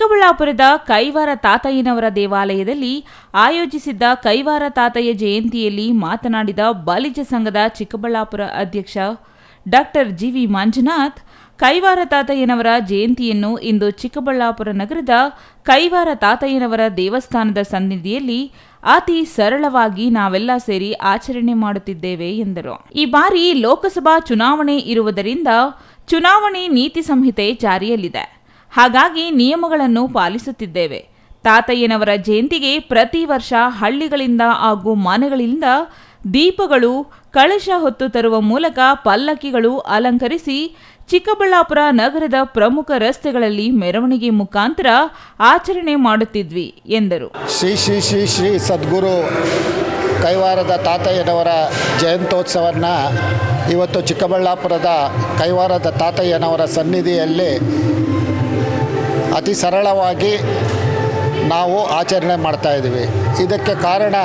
ಚಿಕ್ಕಬಳ್ಳಾಪುರದ ಕೈವಾರ ತಾತಯ್ಯನವರ ದೇವಾಲಯದಲ್ಲಿ ಆಯೋಜಿಸಿದ್ದ ಕೈವಾರ ತಾತಯ್ಯ ಜಯಂತಿಯಲ್ಲಿ ಮಾತನಾಡಿದ ಬಲಿಜ ಸಂಘದ ಚಿಕ್ಕಬಳ್ಳಾಪುರ ಅಧ್ಯಕ್ಷ ಡಾಕ್ಟರ್ ಜಿವಿ ಮಂಜುನಾಥ್, ಕೈವಾರ ತಾತಯ್ಯನವರ ಜಯಂತಿಯನ್ನು ಇಂದು ಚಿಕ್ಕಬಳ್ಳಾಪುರ ನಗರದ ಕೈವಾರ ತಾತಯ್ಯನವರ ದೇವಸ್ಥಾನದ ಸನ್ನಿಧಿಯಲ್ಲಿ ಅತಿ ಸರಳವಾಗಿ ನಾವೆಲ್ಲ ಸೇರಿ ಆಚರಣೆ ಮಾಡುತ್ತಿದ್ದೇವೆ ಎಂದರು. ಈ ಬಾರಿ ಲೋಕಸಭಾ ಚುನಾವಣೆ ಇರುವುದರಿಂದ ಚುನಾವಣೆ ನೀತಿ ಸಂಹಿತೆ ಜಾರಿಯಲ್ಲಿದೆ. ಹಾಗಾಗಿ ನಿಯಮಗಳನ್ನು ಪಾಲಿಸುತ್ತಿದ್ದೇವೆ. ತಾತಯ್ಯನವರ ಜಯಂತಿಗೆ ಪ್ರತಿ ವರ್ಷ ಹಳ್ಳಿಗಳಿಂದ ಹಾಗೂ ಮನೆಗಳಿಂದ ದೀಪಗಳು, ಕಳಶ ಹೊತ್ತು ತರುವ ಮೂಲಕ ಪಲ್ಲಕ್ಕಿಗಳು ಅಲಂಕರಿಸಿ ಚಿಕ್ಕಬಳ್ಳಾಪುರ ನಗರದ ಪ್ರಮುಖ ರಸ್ತೆಗಳಲ್ಲಿ ಮೆರವಣಿಗೆ ಮುಖಾಂತರ ಆಚರಣೆ ಮಾಡುತ್ತಿದ್ವಿ ಎಂದರು. ಶ್ರೀ ಶ್ರೀ ಶ್ರೀ ಶ್ರೀ ಸದ್ಗುರು ಕೈವಾರದ ತಾತಯ್ಯನವರ ಜಯಂತ್ಯೋತ್ಸವವನ್ನು ಇವತ್ತು ಚಿಕ್ಕಬಳ್ಳಾಪುರದ ಕೈವಾರದ ತಾತಯ್ಯನವರ ಸನ್ನಿಧಿಯಲ್ಲಿ ಅತಿ ಸರಳವಾಗಿ ನಾವು ಆಚರಣೆ ಮಾಡ್ತಾಯಿದ್ದೀವಿ. ಇದಕ್ಕೆ ಕಾರಣ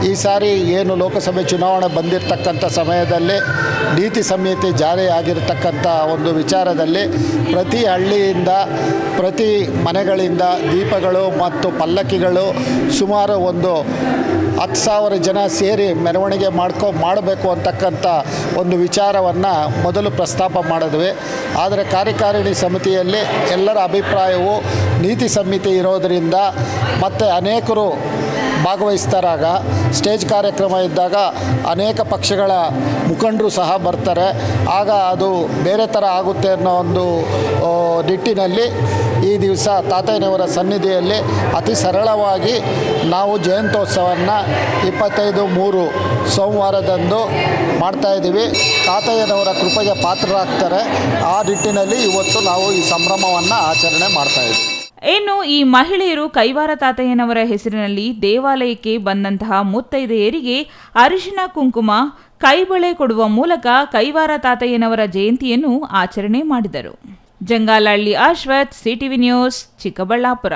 ಈ ಸಾರಿ ಏನು ಲೋಕಸಭೆ ಚುನಾವಣೆ ಬಂದಿರತಕ್ಕಂಥ ಸಮಯದಲ್ಲಿ ನೀತಿ ಸಂಹಿತೆ ಜಾರಿಯಾಗಿರ್ತಕ್ಕಂಥ ಒಂದು ವಿಚಾರದಲ್ಲಿ ಪ್ರತಿ ಹಳ್ಳಿಯಿಂದ, ಪ್ರತಿ ಮನೆಗಳಿಂದ ದೀಪಗಳು ಮತ್ತು ಪಲ್ಲಕ್ಕಿಗಳು ಸುಮಾರು ಒಂದು 10,000 ಜನ ಸೇರಿ ಮೆರವಣಿಗೆ ಮಾಡಬೇಕು ಅಂತಕ್ಕಂಥ ಒಂದು ವಿಚಾರವನ್ನು ಮೊದಲು ಪ್ರಸ್ತಾಪ ಮಾಡಿದ್ವಿ. ಆದರೆ ಕಾರ್ಯಕಾರಿಣಿ ಸಮಿತಿಯಲ್ಲಿ ಎಲ್ಲರ ಅಭಿಪ್ರಾಯವು ನೀತಿ ಸಂಹಿತೆ ಇರೋದರಿಂದ ಮತ್ತು ಅನೇಕರು ಭಾಗವಹಿಸ್ತಾರಾಗ, ಸ್ಟೇಜ್ ಕಾರ್ಯಕ್ರಮ ಇದ್ದಾಗ ಅನೇಕ ಪಕ್ಷಗಳ ಮುಖಂಡರು ಸಹ ಬರ್ತಾರೆ, ಆಗ ಅದು ಬೇರೆ ಥರ ಆಗುತ್ತೆ ಅನ್ನೋ ಒಂದು ನಿಟ್ಟಿನಲ್ಲಿ ಈ ದಿವಸ ತಾತಯ್ಯನವರ ಸನ್ನಿಧಿಯಲ್ಲಿ ಅತಿ ಸರಳವಾಗಿ ನಾವು ಜಯಂತ್ಯೋತ್ಸವವನ್ನು 25/3 ಸೋಮವಾರದಂದು ಮಾಡ್ತಾಯಿದ್ದೀವಿ. ತಾತಯ್ಯನವರ ಕೃಪೆಗೆ ಪಾತ್ರರಾಗ್ತಾರೆ. ಆ ನಿಟ್ಟಿನಲ್ಲಿ ಇವತ್ತು ನಾವು ಈ ಸಂಭ್ರಮವನ್ನು ಆಚರಣೆ ಮಾಡ್ತಾಯಿದ್ದೀವಿ. ಇನ್ನು ಈ ಮಹಿಳೆಯರು ಕೈವಾರ ತಾತಯ್ಯನವರ ಹೆಸರಿನಲ್ಲಿ ದೇವಾಲಯಕ್ಕೆ ಬಂದಂತಹ ಮುತ್ತೈದೆಯರಿಗೆ ಅರಿಶಿನ ಕುಂಕುಮ, ಕೈಬಳೆ ಕೊಡುವ ಮೂಲಕ ಕೈವಾರ ತಾತಯ್ಯನವರ ಜಯಂತಿಯನ್ನು ಆಚರಣೆ ಮಾಡಿದರು. Jangalahalli Ashwath, CTV news, Chikkaballapur.